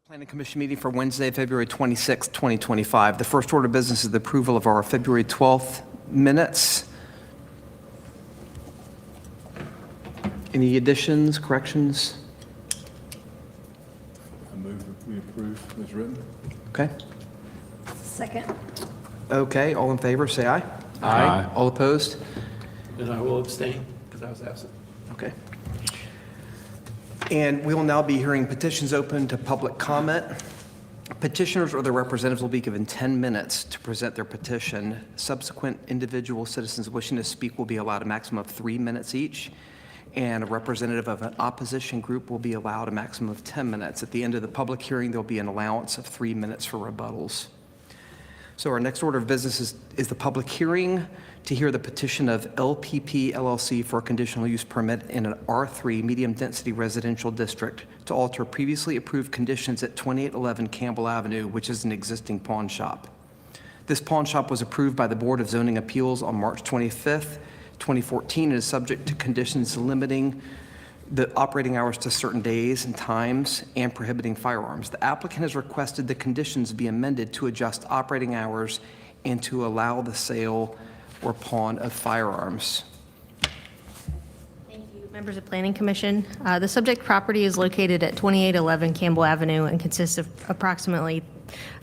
Planning Commission meeting for Wednesday, February 26, 2025. The first order of business is the approval of our February 12th minutes. Any additions, corrections? I move that we approve as written. Okay. Second. Okay, all in favor, say aye. Aye. All opposed? And I will abstain because I was absent. Okay. And we will now be hearing petitions open to public comment. Petitioners or their representatives will be given 10 minutes to present their petition. Subsequent individual citizens wishing to speak will be allowed a maximum of 3 minutes each. and a representative of an opposition group will be allowed a maximum of 10 minutes. At the end of the public hearing, there'll be an allowance of 3 minutes for rebuttals. So our next order of business is the public hearing to hear the petition of LPP LLC for a conditional use permit in an R3 medium-density residential district to alter previously approved conditions at 2811 Campbell Avenue, which is an existing pawn shop. This pawn shop was approved by the Board of Zoning Appeals on March 25th, 2014, and is subject to conditions limiting the operating hours to certain days and times and prohibiting firearms. The applicant has requested the conditions be amended to adjust operating hours and to allow the sale or pawn of firearms. Thank you, members of Planning Commission. The subject property is located at 2811 Campbell Avenue and consists of approximately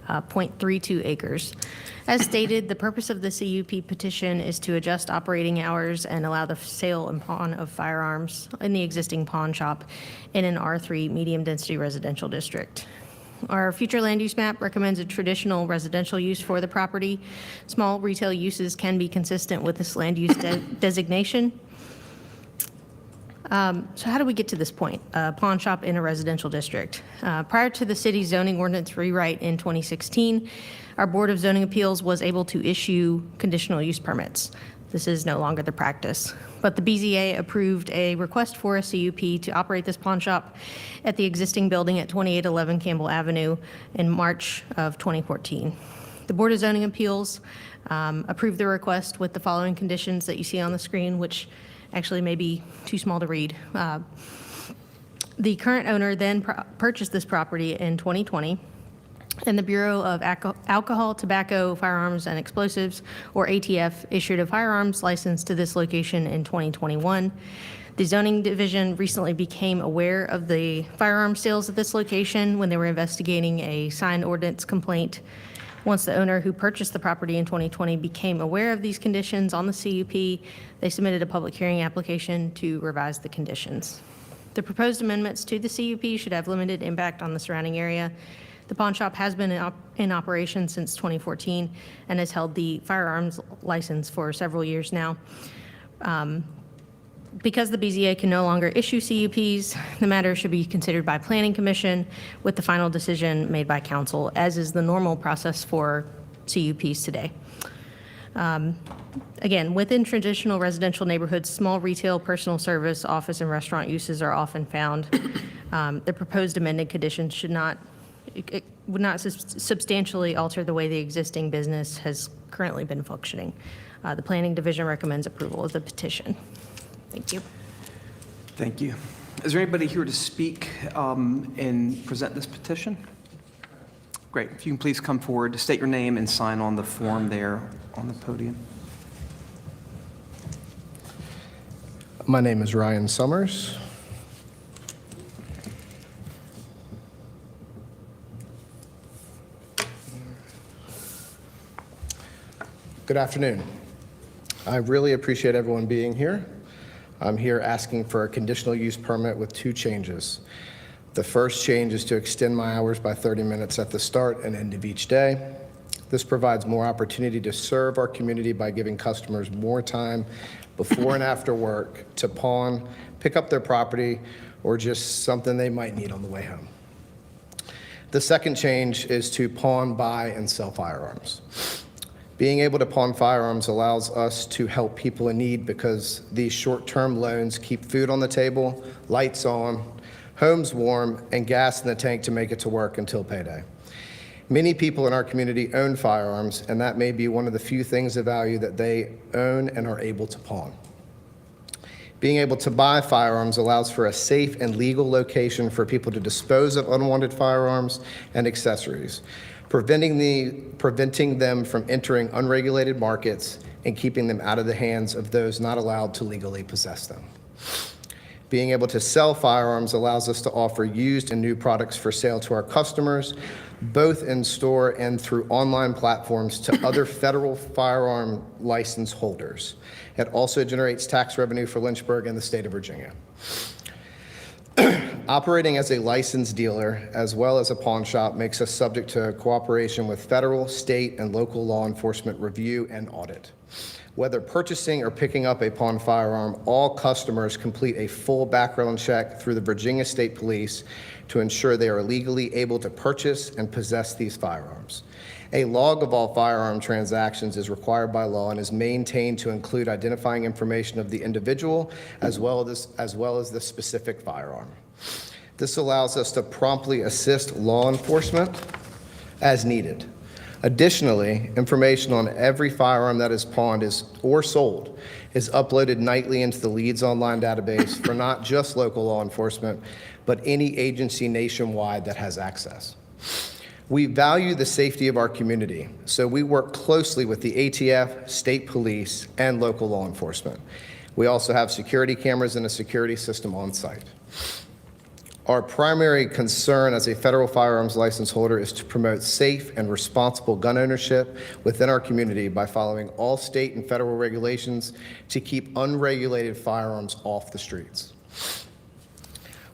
0.32 acres. As stated, the purpose of the CUP petition is to adjust operating hours and allow the sale and pawn of firearms in the existing pawn shop in an R3 medium-density residential district. Our future land use map recommends a traditional residential use for the property. Small retail uses can be consistent with this land use designation. So how do we get to this point? A pawn shop in a residential district. Prior to the city's zoning ordinance rewrite in 2016, our Board of Zoning Appeals was able to issue conditional use permits. This is no longer the practice. But the BZA approved a request for a CUP to operate this pawn shop at the existing building at 2811 Campbell Avenue in March of 2014. The Board of Zoning Appeals approved the request with the following conditions that you see on the screen, which actually may be too small to read. The current owner then purchased this property in 2020, and the Bureau of Alcohol, Tobacco, Firearms, and Explosives, or ATF, issued a firearms license to this location in 2021. The zoning division recently became aware of the firearm sales at this location when they were investigating a signed ordinance complaint. Once the owner who purchased the property in 2020 became aware of these conditions on the CUP, they submitted a public hearing application to revise the conditions. The proposed amendments to the CUP should have limited impact on the surrounding area. The pawn shop has been in operation since 2014 and has held the firearms license for several years now. Because the BZA can no longer issue CUPs, the matter should be considered by Planning Commission with the final decision made by council, as is the normal process for CUPs today. Again, within traditional residential neighborhoods, small retail, personal service, office, and restaurant uses are often found. The proposed amended conditions would not substantially alter the way the existing business has currently been functioning. The Planning Division recommends approval of the petition. Thank you. Thank you. Is there anybody here to speak and present this petition? Great. If you can please come forward to state your name and sign on the form there on the podium. My name is Ryan Summers. Good afternoon. I really appreciate everyone being here. I'm here asking for a conditional use permit with 2 changes. The first change is to extend my hours by 30 minutes at the start and end of each day. This provides more opportunity to serve our community by giving customers more time before and after work to pawn, pick up their property, or just something they might need on the way home. The second change is to pawn, buy, and sell firearms. Being able to pawn firearms allows us to help people in need because these short-term loans keep food on the table, lights on, homes warm, and gas in the tank to make it to work until payday. Many people in our community own firearms, and that may be one of the few things of value that they own and are able to pawn. Being able to buy firearms allows for a safe and legal location for people to dispose of unwanted firearms and accessories, preventing them from entering unregulated markets and keeping them out of the hands of those not allowed to legally possess them. Being able to sell firearms allows us to offer used and new products for sale to our customers, both in store and through online platforms to other federal firearm license holders. It also generates tax revenue for Lynchburg and the state of Virginia. Operating as a licensed dealer as well as a pawn shop makes us subject to cooperation with federal, state, and local law enforcement review and audit. Whether purchasing or picking up a pawn firearm, all customers complete a full background check through the Virginia State Police to ensure they are legally able to purchase and possess these firearms. A log of all firearm transactions is required by law and is maintained to include identifying information of the individual as well as the specific firearm. This allows us to promptly assist law enforcement as needed. Additionally, information on every firearm that is pawned or sold is uploaded nightly into the Leads Online database for not just local law enforcement, but any agency nationwide that has access. We value the safety of our community, so we work closely with the ATF, state police, and local law enforcement. We also have security cameras and a security system on site. Our primary concern as a federal firearms license holder is to promote safe and responsible gun ownership within our community by following all state and federal regulations to keep unregulated firearms off the streets.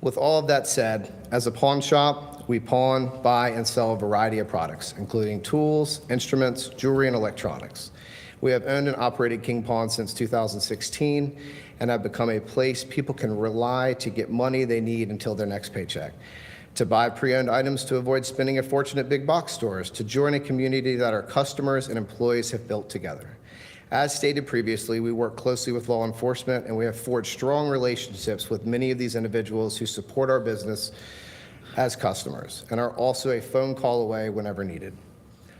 With all of that said, as a pawn shop, we pawn, buy, and sell a variety of products, including tools, instruments, jewelry, and electronics. We have owned and operated King Pawn since 2016 and have become a place people can rely to get money they need until their next paycheck, to buy pre-owned items to avoid spending a fortune at big box stores, to join a community that our customers and employees have built together. As stated previously, we work closely with law enforcement, and we have forged strong relationships with many of these individuals who support our business as customers and are also a phone call away whenever needed.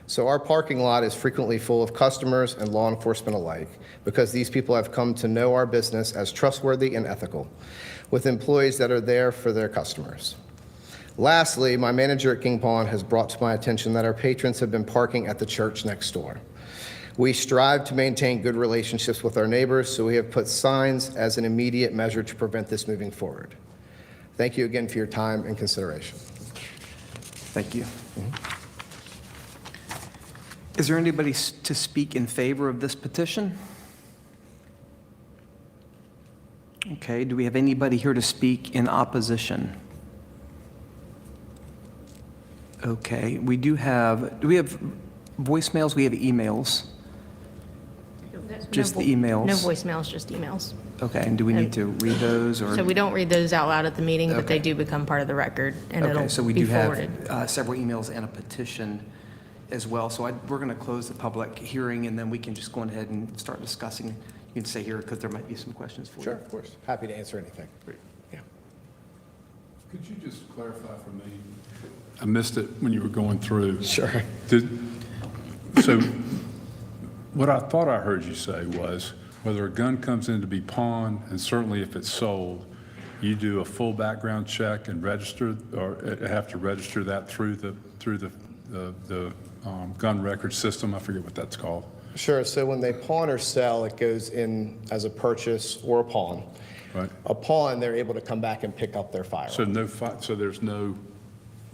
So our parking lot is frequently full of customers and law enforcement alike because these people have come to know our business as trustworthy and ethical, with employees that are there for their customers. Lastly, my manager at King Pawn has brought to my attention that our patrons have been parking at the church next door. We strive to maintain good relationships with our neighbors, so we have put signs as an immediate measure to prevent this moving forward. Thank you again for your time and consideration. Thank you. Is there anybody to speak in favor of this petition? Okay, do we have anybody here to speak in opposition? Okay, do we have voicemails? We have emails. Just the emails? No voicemails, just emails. Okay, and do we need to read those, or? So we don't read those out loud at the meeting, but they Okay. do become part of the record, and Okay, so we it'll be do forwarded. have several emails and a petition as well. So we're going to close the public hearing, and then we can just go ahead and start discussing. You can stay here because there might be some questions for you. Sure, of course. Happy to answer anything. Yeah. Could you just clarify for me? I missed it when you were going through. Sure. So what I thought I heard you say was whether a gun comes in to be pawned, and certainly if it's sold, you do a full background check and register, or have to register that through the gun record system. I forget what that's called. Sure. So when they pawn or sell, it goes in as a purchase or a pawn. Right. A pawn, they're able to come back and pick up their firearm. So there's no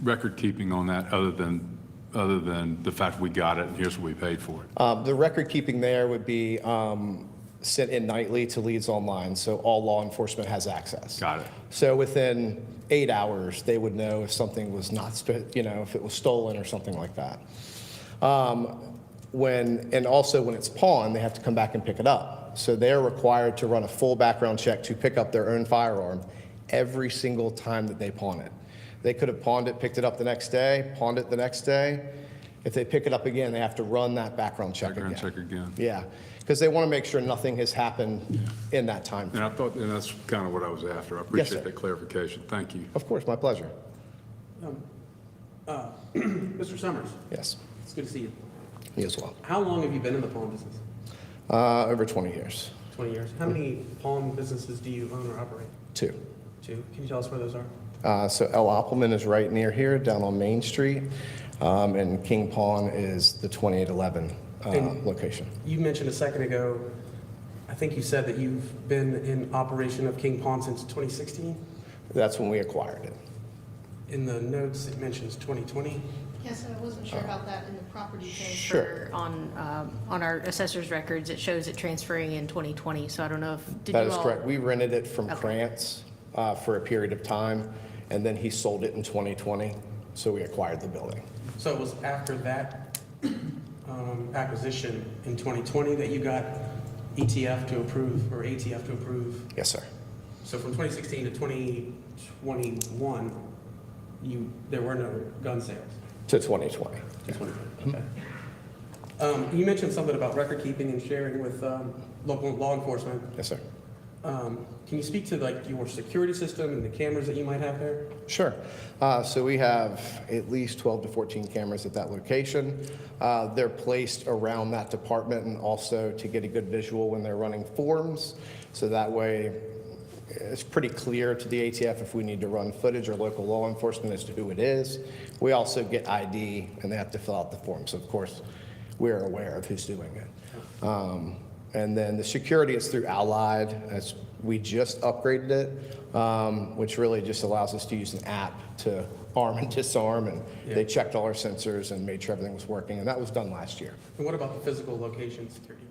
record keeping on that other than the fact we got it and here's what we paid for it. The record keeping there would be sent in nightly to Leads Online, so all law enforcement has access. Got it. So within 8 hours, they would know if something was not, if it was stolen or something like that. And also when it's pawned, they have to come back and pick it up. So they're required to run a full background check to pick up their own firearm every single time that they pawn it. They could have pawned it, picked it up the next day, pawned it the next day. If they pick it up again, they have to run that background check again. Background check again. Yeah, because they want to make sure nothing has happened in that time. And and that's kind of what I was after. I sir. appreciate that clarification. Thank you. Of course, my pleasure. Mr. Summers, Yes, it's good to see you. me as well. How long have you been in the pawn business? Over 20 years. 20 years. How many pawn businesses do you own or operate? 2. 2. Can you tell us where those are? So El Appleman is right near here, down on Main Street, and King Pawn is the 2811 location. You mentioned a second ago, I think you said that you've been in operation of King Pawn since 2016? That's when we acquired it. In the notes, it mentions 2020. Yes, I wasn't sure about that in the property Sure. transfer. On our assessor's records, it shows it transferring in 2020, so I don't know if, did you all? That is correct. We rented it from Okay. Krantz for a period of time, and then he sold it in 2020, so we acquired the building. So it was after that acquisition in 2020 that you got ETF to approve, or ATF to approve? Yes, sir. So from 2016 to 2021, there were no gun sales? To 2020. Okay. You mentioned something about record keeping and sharing with local law enforcement. Yes, sir. Can you speak to like your security system and the cameras that you might have there? Sure. So we have at least 12 to 14 cameras at that location. They're placed around that department and also to get a good visual when they're running forms. So that way it's pretty clear to the ATF if we need to run footage or local law enforcement as to who it is. We also get ID and they have to fill out the form. So of course we're aware of who's doing it. And then the security is through Allied, as we just upgraded it, which really just allows us to use an app to arm and disarm, and they checked all our sensors and made sure everything was working, and that was done last year. And what about the physical location security?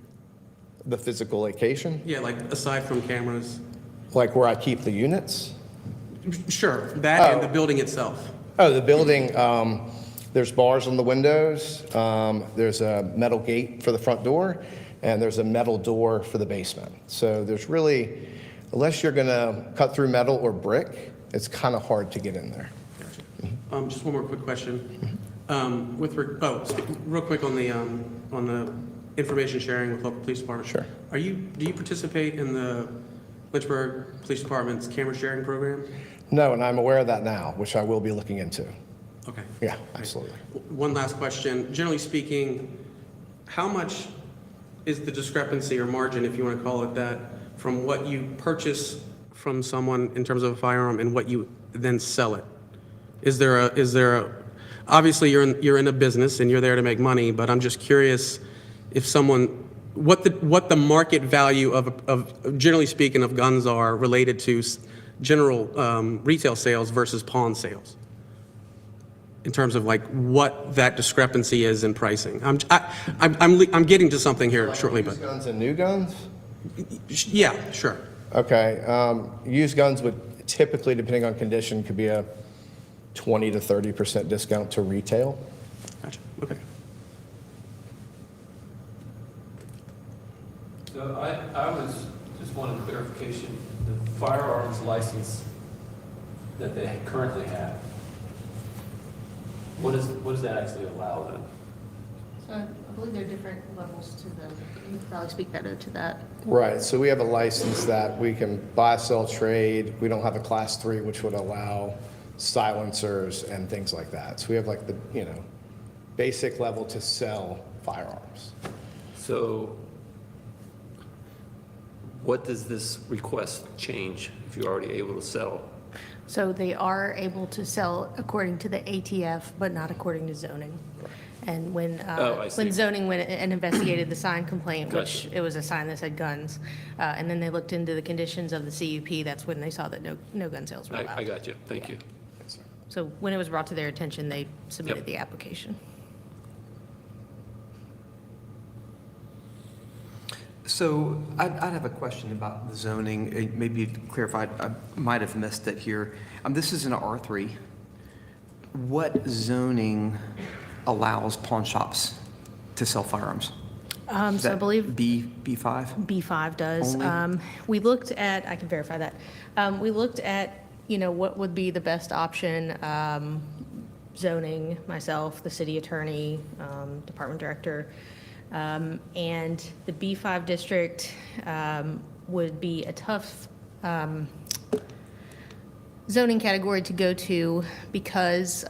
The physical location, Yeah, like aside from cameras? like where I keep the units. Sure, that and the building itself. Oh, the building, there's bars on the windows, there's a metal gate for the front door, and there's a metal door for the basement. So there's really, unless you're gonna cut through metal or brick, it's kind of hard to get in there. Just one more quick question. Real quick on the information sharing with local police departments. Sure. Do you participate in the Lynchburg Police Department's camera sharing program? No, and I'm aware of that now, which I will be looking into. Okay. Yeah, absolutely. One last question. Generally speaking, how much is the discrepancy or margin, if you want to call it that, from what you purchase from someone in terms of a firearm and what you then sell it? Is there a obviously you're in a business and you're there to make money, but I'm just curious if what the market value of generally speaking of guns are related to general retail sales versus pawn sales, in terms of like what that discrepancy is in pricing. I'm getting to something here shortly, but Used guns and new guns? yeah, sure. Okay, used guns would typically, depending on condition, could be a 20 to 30% discount to retail. Gotcha. Okay. So I was just wanted clarification. The firearms license that they currently have, what does that actually allow them? So I believe there are different levels to the, you could probably speak better to that. Right, so we have a license that we can buy, sell, trade. We don't have a class 3, which would allow silencers and things like that. So we have like the, basic level to sell firearms. So what does this request change if you're already able to sell? So they are able to sell according to the ATF, but not according to zoning. And when I see. when zoning went and investigated the sign complaint, which Gotcha. it was a sign that said guns, and then they looked into the conditions of the CUP, that's when they saw that no gun sales were I allowed. got you. Thank you. So when it was brought to their attention, they submitted the application. So I'd have a question about the zoning. Maybe you'd clarify, I might have missed it here. This is an R3. What zoning allows pawn shops to sell firearms? Is So I that believe B5? B5 does. Only? We looked at, I can verify that. We looked at, what would be the best option, zoning, myself, the city attorney, department director. And the B5 district would be a tough zoning category to go to because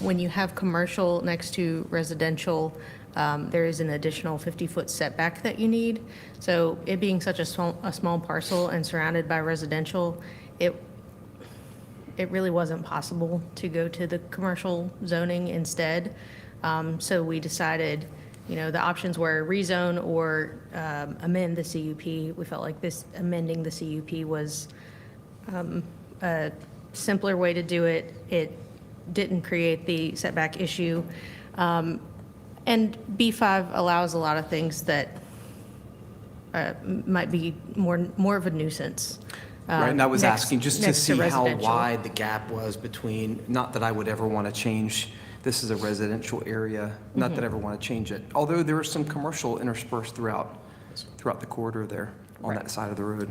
when you have commercial next to residential, there is an additional 50-foot setback that you need. So it being such a small parcel and surrounded by residential, it really wasn't possible to go to the commercial zoning instead. So we decided, the options were rezone or amend the CUP. We felt like amending the CUP was a simpler way to do it. It didn't create the setback issue. And B5 allows a lot of things that might be more of a nuisance. Right, and I was next- asking just to next see how residential. wide the gap was between, not that I would ever want to change, this is a residential area, not that I ever want to change it. Although there is some commercial interspersed throughout the corridor there on that side of the road.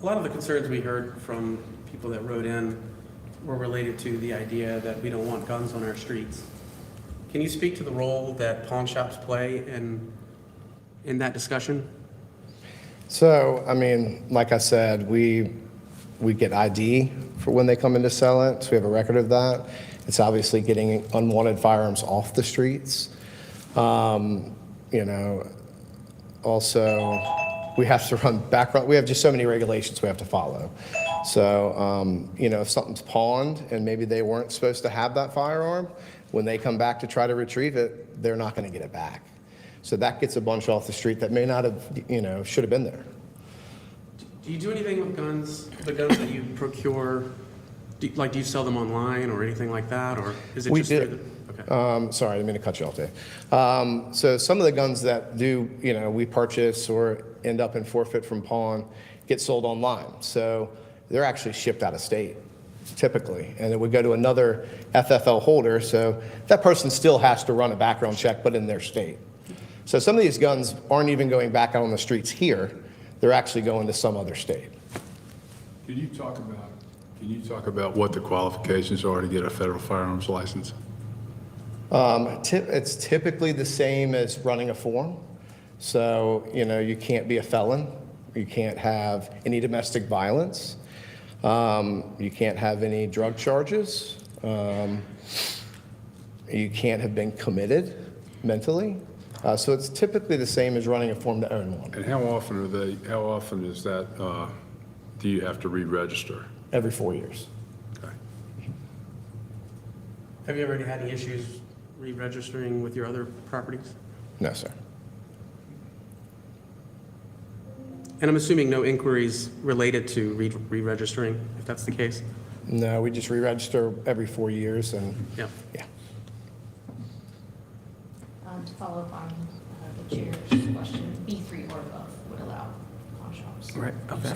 A lot of the concerns we heard from people that wrote in were related to the idea that we don't want guns on our streets. Can you speak to the role that pawn shops play in that discussion? So, I mean, like I said, we get ID for when they come in to sell it, so we have a record of that. It's obviously getting unwanted firearms off the streets. You know, also, we have to run background, we have just so many regulations we have to follow. So, you know, if something's pawned and maybe they weren't supposed to have that firearm, when they come back to try to retrieve it, they're not going to get it back. So that gets a bunch off the street that may not have, you know, should have been there. Do you do anything with guns, the guns that you procure? Do you sell them online or anything like that, or is it We just did. through the? Okay. Sorry, I didn't mean to cut you off there. So some of the guns that do, you know, we purchase or end up in forfeit from pawn get sold online. So they're actually shipped out of state, typically, and it would go to another FFL holder. So that person still has to run a background check, but in their state. So some of these guns aren't even going back out on the streets here. They're actually going to some other state. Can you talk about what the qualifications are to get a federal firearms license? It's typically the same as running a form. So, you know, you can't be a felon. You can't have any domestic violence. You can't have any drug charges. You can't have been committed mentally. So it's typically the same as running a form to own one. And how often is that, do you have to re-register? Every 4 years. Okay. Have you ever had any issues re-registering with your other properties? No, sir. And I'm assuming no inquiries related to re-registering, if that's the case? No, we just re-register every 4 years and, Yeah. yeah. To follow up on the chair's question, B3 or above would allow pawn shops. Right, okay.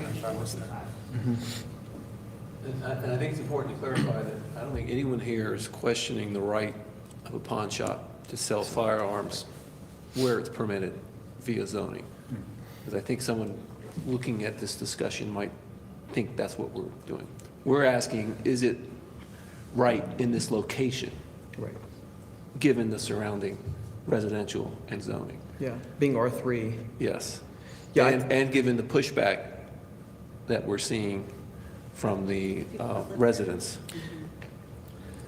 And I think it's important to clarify that I don't think anyone here is questioning the right of a pawn shop to sell firearms where it's permitted via zoning. Because I think someone looking at this discussion might think that's what we're doing. We're asking, is it right in this location, Right. given the surrounding residential and zoning? Yeah, being R3. Yes. Yeah, And given the pushback that we're seeing from the residents.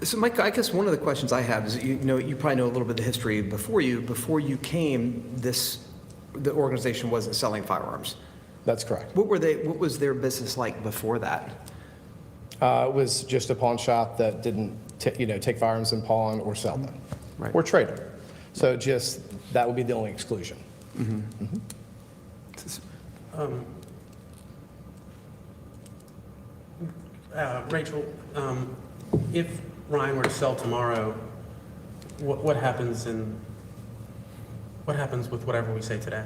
So Mike, I guess one of the questions I have is, you know, you probably know a little bit of the history before you came, the organization wasn't selling firearms. That's correct. What was their business like before that? It was just a pawn shop that didn't, take firearms and pawn or sell them. Right. Or trade them. So just, that would be the only exclusion. Rachel, if Ryan were to sell tomorrow, what happens with whatever we say today?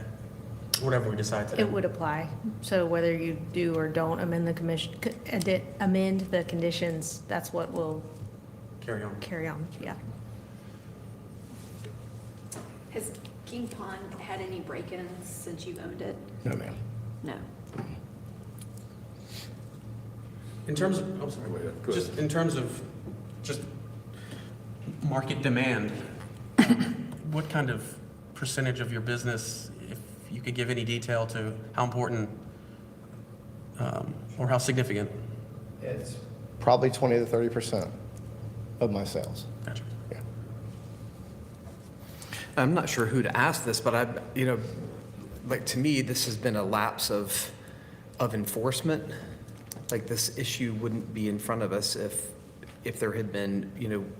Whatever we decide today? It would apply. So whether you do or don't amend the conditions, that's what will Carry on. carry on, yeah. Has King Pond had any break-ins since you've owned it? No, ma'am. No. In terms of, I'm sorry, Go ahead. just in terms of just market demand, what kind of percentage of your business, if you could give any detail to how important or how significant? It's probably 20 to 30% of my sales. Gotcha. Yeah. I'm not sure who to ask this, but like to me, this has been a lapse of enforcement. Like this issue wouldn't be in front of us if there had been,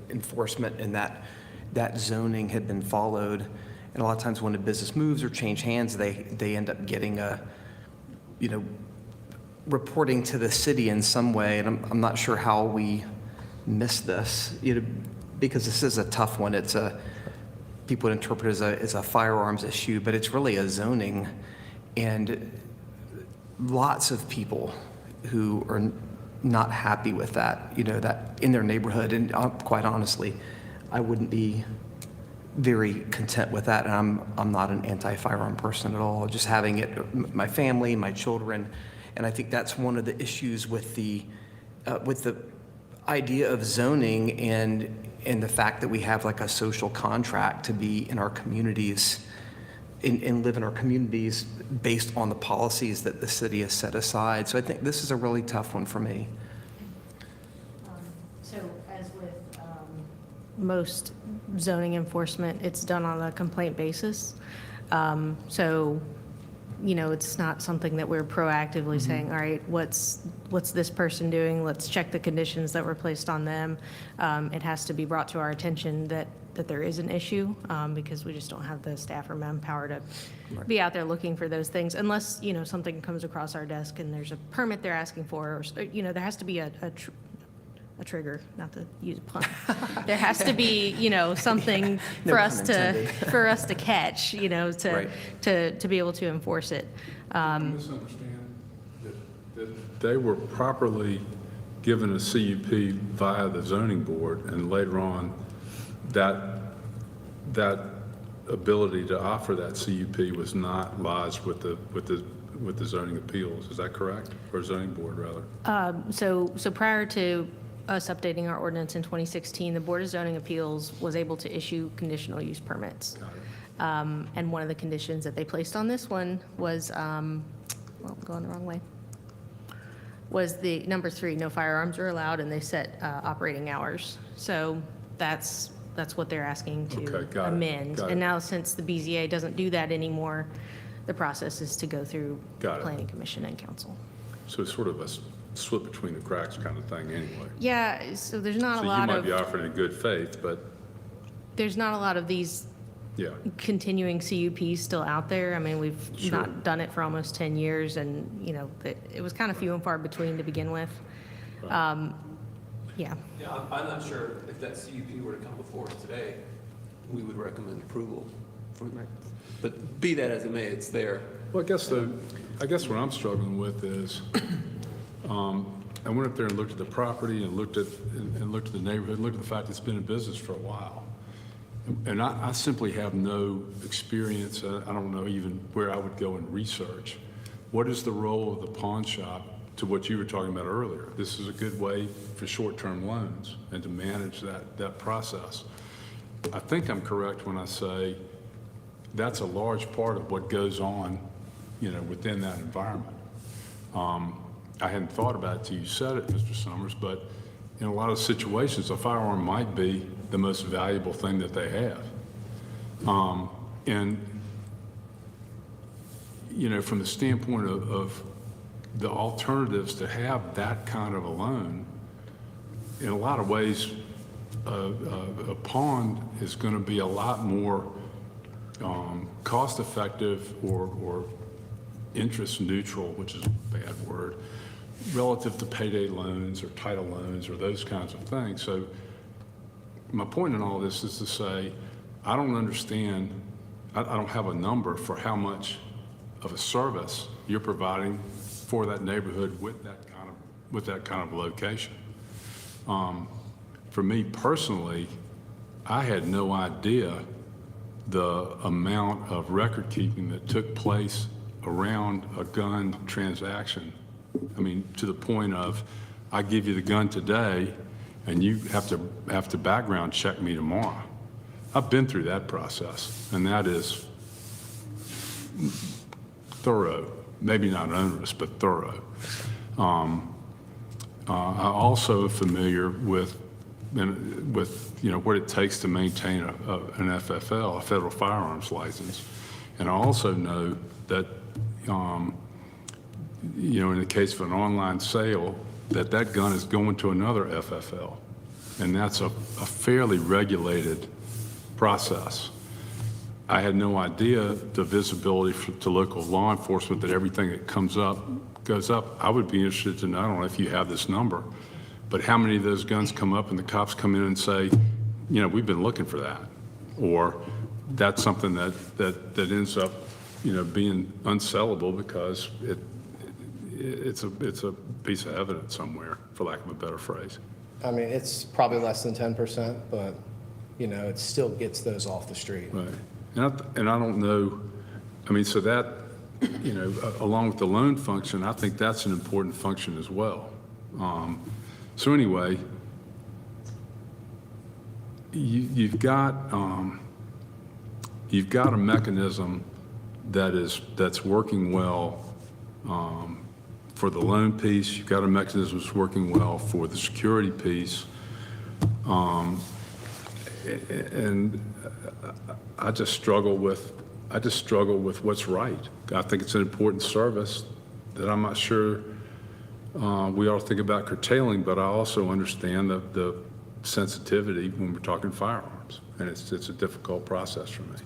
enforcement and that zoning had been followed. And a lot of times when a business moves or change hands, they end up getting reporting to the city in some way. And I'm not sure how we miss this, because this is a tough one. It's people would interpret as a firearms issue, but it's really a zoning. And lots of people who are not happy with that, that in their neighborhood. And quite honestly, I wouldn't be very content with that. And I'm not an anti-firearm person at all. Just having it, my family, my children. And I think that's one of the issues with the idea of zoning and the fact that we have like a social contract to be in our communities and live in our communities based on the policies that the city has set aside. So I think this is a really tough one for me. So as with most zoning enforcement, it's done on a complaint basis. So, it's not something that we're proactively saying, all right, what's this person doing? Let's check the conditions that were placed on them. It has to be brought to our attention that there is an issue, because we just don't have the staff or manpower to be out there looking for those things unless, something comes across our desk and there's a permit they're asking for, or, there has to be a trigger, not to use a pun. There has to be, something No for pun us intended. for us to catch, Right. to be able to enforce it. I misunderstand that they were properly given a CUP via the zoning board, and later on, that ability to offer that CUP was not lodged with the zoning appeals. Is that correct? Or zoning board, rather? So prior to us updating our ordinance in 2016, the Board of Zoning Appeals was able to issue conditional use permits. And one of the conditions that they placed on this one was, I'm going the wrong way, was the number 3, no firearms are allowed, and they set operating hours. So that's what they're asking Okay, to got it, amend. got it. And now, since the BZA doesn't do that anymore, the process is to go through Got it. Planning Commission and Council. So it's sort of a slip between the cracks kind of thing anyway. Yeah, so there's not So a you lot might be of, offering in good faith, but there's not a lot of these yeah. continuing CUPs still out there. I mean, we've Sure. not done it for almost 10 years, and, it was kind of few and far between to begin with. Yeah. Yeah, I'm not sure if that CUP were to come before us today, we would recommend approval. But be that as it may, it's there. Well, I guess what I'm struggling with is, I went up there and looked at the property and looked at the neighborhood, looked at the fact it's been in business for a while. And I simply have no experience. I don't know even where I would go and research. What is the role of the pawn shop to what you were talking about earlier? This is a good way for short-term loans and to manage that process. I think I'm correct when I say that's a large part of what goes on, within that environment. I hadn't thought about it till you said it, Mr. Summers, but in a lot of situations, a firearm might be the most valuable thing that they have. And, from the standpoint of the alternatives to have that kind of a loan, in a lot of ways, a pawn is going to be a lot more cost-effective or interest neutral, which is a bad word, relative to payday loans or title loans or those kinds of things. So my point in all this is to say, I don't understand, I don't have a number for how much of a service you're providing for that neighborhood with that kind of location. For me personally, I had no idea the amount of record keeping that took place around a gun transaction. I mean, to the point of, I give you the gun today and you have to background check me tomorrow. I've been through that process, and that is thorough, maybe not onerous, but thorough. I also am familiar with what it takes to maintain an FFL, a federal firearms license. And I also know that, in the case of an online sale, that gun is going to another FFL. And that's a fairly regulated process. I had no idea the visibility to local law enforcement that everything that goes up. I would be interested to know, I don't know if you have this number, but how many of those guns come up and the cops come in and say, we've been looking for that. Or that's something that ends up, being unsellable because it's a piece of evidence somewhere, for lack of a better phrase. I mean, it's probably less than 10%, but, it still gets those off the street. Right. And I don't know, I mean, so that, along with the loan function, I think that's an important function as well. So anyway, you've got a mechanism that's working well for the loan piece. You've got a mechanism that's working well for the security piece. And I just struggle with what's right. I think it's an important service that I'm not sure we ought to think about curtailing, but I also understand the sensitivity when we're talking firearms, and it's a difficult process for me.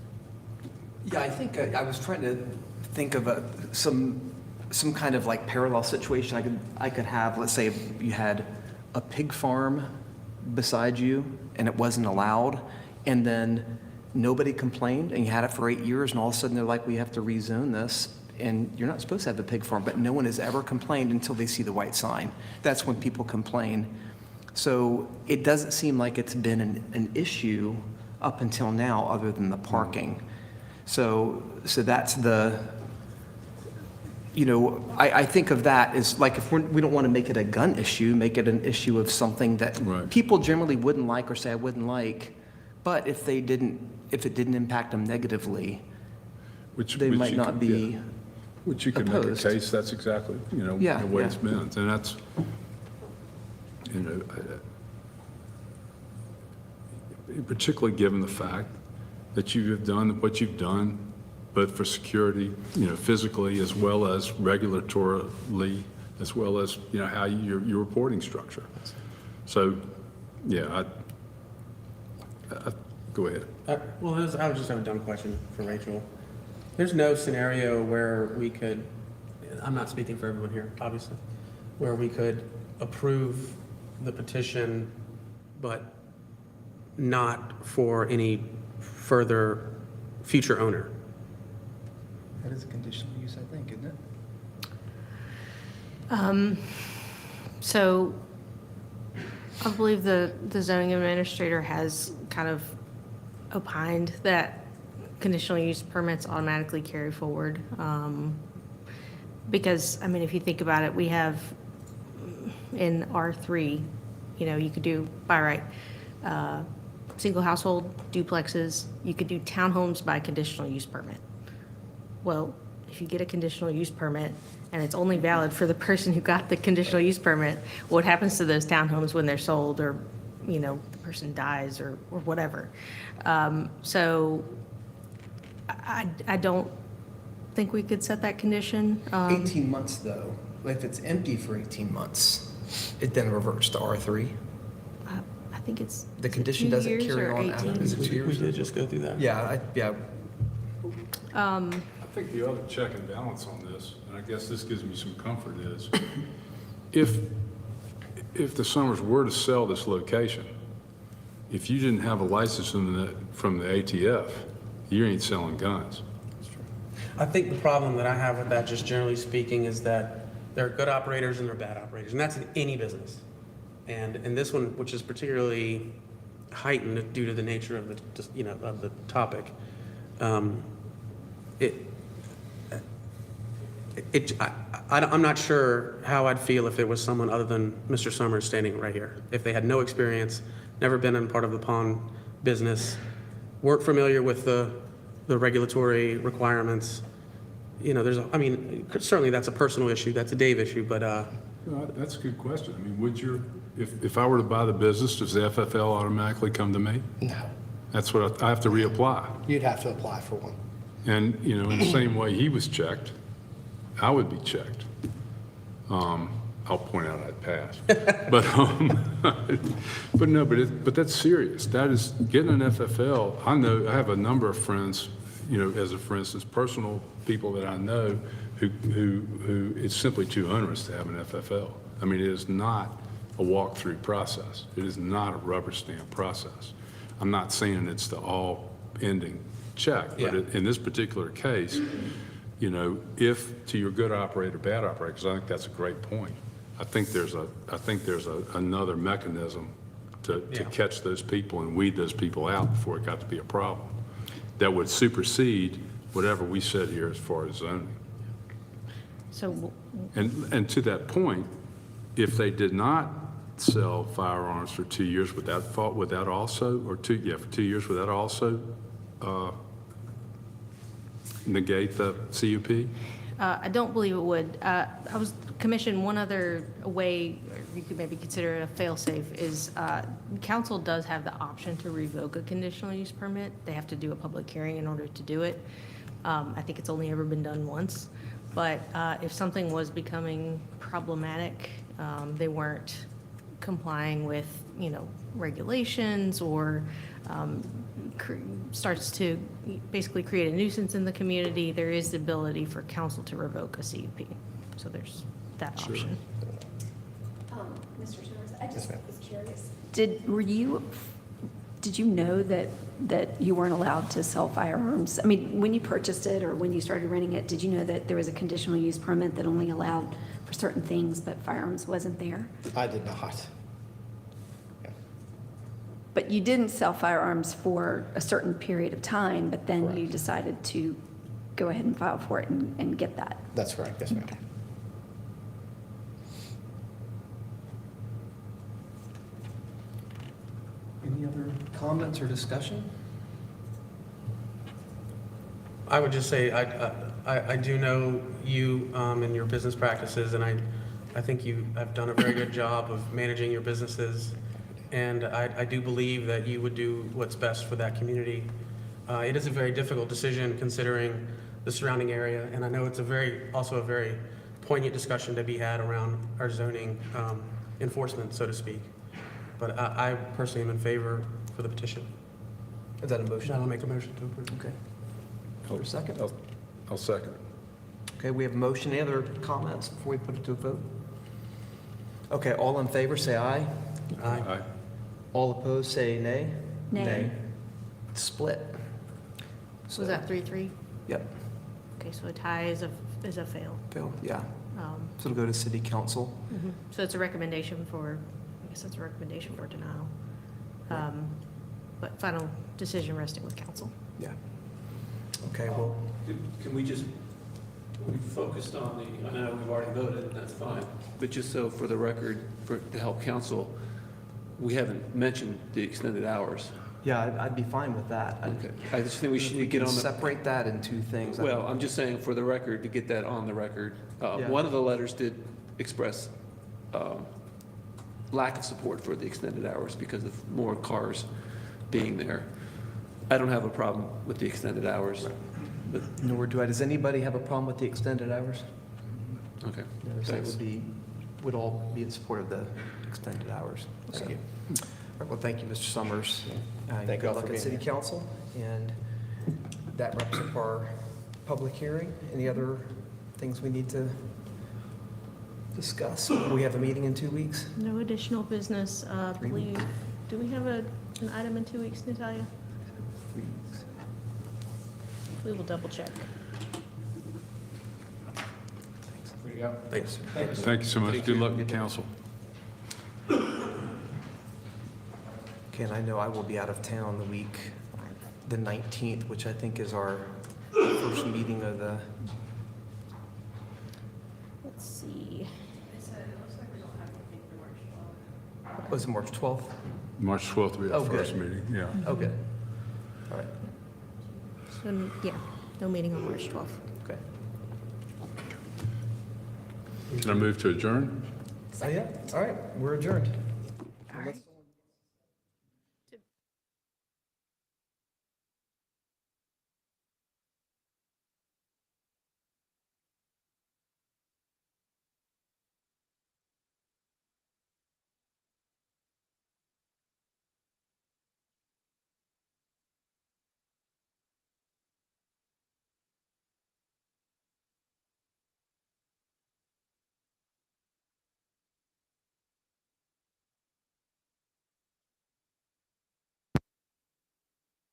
Yeah, I think I was trying to think of some kind of like parallel situation I could have. Let's say you had a pig farm beside you and it wasn't allowed, and then nobody complained, and you had it for 8 years, and all of a sudden they're like, we have to rezone this, and you're not supposed to have a pig farm, but no one has ever complained until they see the white sign. That's when people complain. So it doesn't seem like it's been an issue up until now, other than the parking. So that's the, I think of that as like, if we don't want to make it a gun issue, make it an issue of something that Right. people generally wouldn't like or say I wouldn't like, but if it didn't impact them negatively, they might not be Which you can make a opposed. case, that's exactly, Yeah, the way yeah. it's been. And that's, particularly given the fact that you have done what you've done, but for security, physically as well as regulatorily, as well as, how your reporting structure. So, yeah, I go ahead. Well, I would just have a dumb question for Rachel. There's no scenario where we could, I'm not speaking for everyone here, obviously, where we could approve the petition, but not for any further future owner. That is a conditional use, I think, isn't it? So I believe the zoning administrator has kind of opined that conditional use permits automatically carry forward. Because, I mean, if you think about it, we have in R3, you could do by right, single household duplexes, you could do townhomes by conditional use permit. Well, if you get a conditional use permit and it's only valid for the person who got the conditional use permit, what happens to those townhomes when they're sold, or, the person dies or whatever? So I don't think we could set that condition. 18 months, though. If it's empty for 18 months, it then reverts to R3. I think it's. The is it condition 2 doesn't years carry or on after 18? the 2 We years. did just go through that. Yeah, I think the other check and balance on this, and I guess this gives me some comfort, is if the Summers were to sell this location, if you didn't have a license from the ATF, you ain't selling guns. I think the problem that I have with that, just generally speaking, is that there are good operators and there are bad operators, and that's in any business. And in this one, which is particularly heightened due to the nature of the topic, I'm not sure how I'd feel if it was someone other than Mr. Summers standing right here. If they had no experience, never been in part of the pawn business, weren't familiar with the regulatory requirements. Certainly that's a personal issue, that's a Dave issue, but That's a good question. I mean, if I were to buy the business, does the FFL automatically come to me? No, That's what I have to reapply. you'd have to apply for one. And, in the same way he was checked, I would be checked. I'll point out I'd pass. But that's serious. That is, getting an FFL, I have a number of friends, as a, for instance, personal people that I know who it's simply too onerous to have an FFL. I mean, it is not a walk-through process. It is not a rubber stamp process. I'm not saying it's the all-ending check. But Yeah. in this particular case, you know, if to your good operator, bad operator, because I think that's a great point. I think there's another mechanism to catch those people and weed those people out before it got to be a problem. That would supersede whatever we said here as far as zoning. So And to that point, if they did not sell firearms for 2 years, would that also, or for 2 years, would that also negate the CUP? I don't believe it would. I was commissioned one other way, or you could maybe consider it a fail-safe, is council does have the option to revoke a conditional use permit. They have to do a public hearing in order to do it. I think it's only ever been done once. But if something was becoming problematic, they weren't complying with, you know, regulations or starts to basically create a nuisance in the community, there is the ability for council to revoke a CUP. So there's that option. Mr. Summers, I just ma'am. was curious. Did you know that you weren't allowed to sell firearms? I mean, when you purchased it or when you started renting it, did you know that there was a conditional use permit that only allowed for certain things, but firearms wasn't there? I did not. But you didn't sell firearms for a certain period of time, but then you Correct. decided to go ahead and file for it and get that. That's correct, yes, ma'am. Any other comments or discussion? I would just say, I do know you and your business practices, and I think you have done a very good job of managing your businesses, and I do believe that you would do what's best for that community. It is a very difficult decision considering the surrounding area, and I know it's also a very poignant discussion to be had around our zoning enforcement, so to speak. But I personally am in favor for the petition. Is that a motion? I'll make a motion to approve. Okay. Is there a second? I'll second. Okay, we have a motion. Any other comments before we put it to a vote? Okay, all in favor, say aye. Aye. All opposed, say nay. Nay. Split. So is that 3-3? Yep, Okay, so a tie is a fail. Phil, yeah. So it'll go to city council. So it's a recommendation for, I guess it's a recommendation for denial. But final decision resting with council. Yeah. Okay, well, Can we just, we focused on the, I know we've already voted, and that's fine, but just so for the record, to help counsel, we haven't mentioned the extended hours. yeah, I'd be fine with that. Okay. I just think we should We get can on the, separate that in two things. well, I'm just saying for the record, to get that on the record. Yeah. One of the letters did express lack of support for the extended hours because of more cars being there. I don't have a problem with the extended hours, but, Nor do I. Does anybody have a problem with the extended hours? okay, No, so it thanks. would all be in support of the extended hours. Thank you. All right, well, thank you, Mr. Summers. Thank Good y'all luck for at being city here. council, and that wraps up our public hearing. Any other things we need to discuss? We have a meeting in 2 weeks. No additional business. 3 weeks. Do we have an item in 2 weeks, Natalia? 3 weeks. We will double check. Thanks. Thank you so much. Good luck with council. Okay, and I know I will be out of town the week, the 19th, which I think is our first meeting of the, Let's see. was it March 12th? March 12th will be our Oh, good. first meeting, yeah. Oh, good. All right, So, yeah, no meeting on March 12th. okay. Can I move to adjourn? Oh, yeah, all right, we're adjourned.